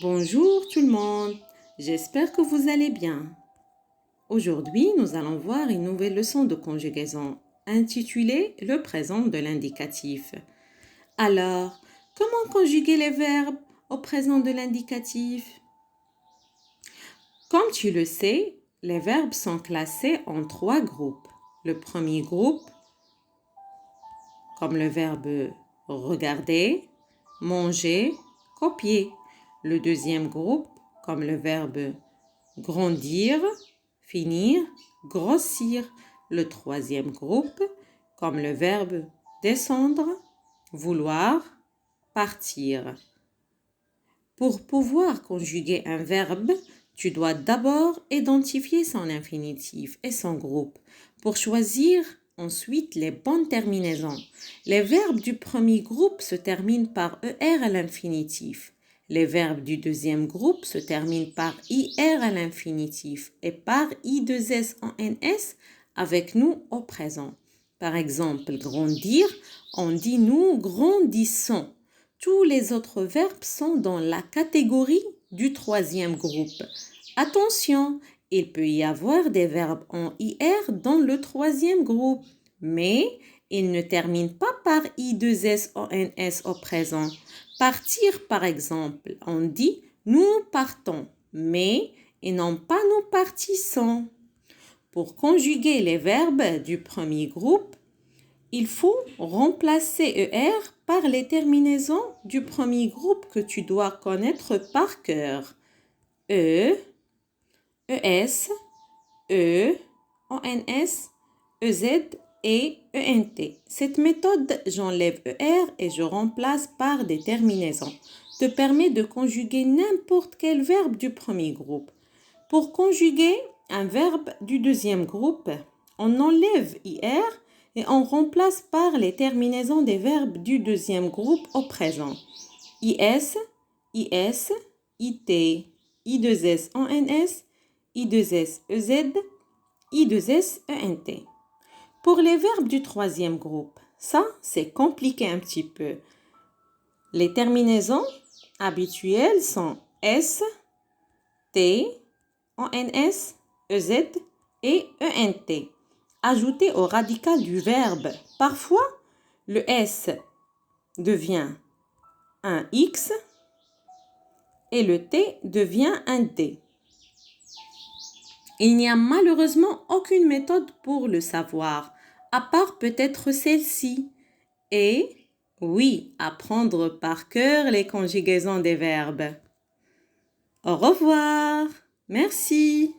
Bonjour tout le monde, j'espère que vous allez bien. Aujourd'hui, nous allons voir une nouvelle leçon de conjugaison intitulée le présent de l'indicatif. Alors, comment conjuguer les verbes au présent de l'indicatif? Comme tu le sais, les verbes sont classés en 3 groupes. Le premier groupe, comme le verbe regarder, manger, copier. Le deuxième groupe, comme le verbe grandir, finir, grossir. Le troisième groupe, comme le verbe descendre, vouloir, partir. Pour pouvoir conjuguer un verbe, tu dois d'abord identifier son infinitif et son groupe pour choisir ensuite les bonnes terminaisons. Les verbes du premier groupe se terminent par ER à l'infinitif. Les verbes du deuxième groupe se terminent par IR à l'infinitif et par I2S en NS avec nous au présent. Par exemple, grandir, on dit nous grandissons. Tous les autres verbes sont dans la catégorie du troisième groupe. Attention, il peut y avoir des verbes en IR dans le troisième groupe, mais ils ne terminent pas par I2S en NS au présent. Partir, par exemple, on dit nous partons, mais et non pas nous partissons. Pour conjuguer les verbes du premier groupe, il faut remplacer ER par les terminaisons du premier groupe que tu dois connaître par cœur. E, ES, E, ONS, EZ et ENT. Cette méthode, j'enlève ER et je remplace par des terminaisons, te permet de conjuguer n'importe quel verbe du premier groupe. Pour conjuguer un verbe du deuxième groupe, on enlève IR et on remplace par les terminaisons des verbes du deuxième groupe au présent. IS, IS, IT, I2S en NS, I2S EZ, I2S ENT. Pour les verbes du troisième groupe, ça c'est compliqué un petit peu. Les terminaisons habituelles sont S, T, ONS, EZ et ENT. Ajouté au radical du verbe. Parfois, le S devient un X et le T devient un D. Il n'y a malheureusement aucune méthode pour le savoir, à part peut-être celle-ci. Et oui, apprendre par cœur les conjugaisons des verbes. Au revoir. Merci.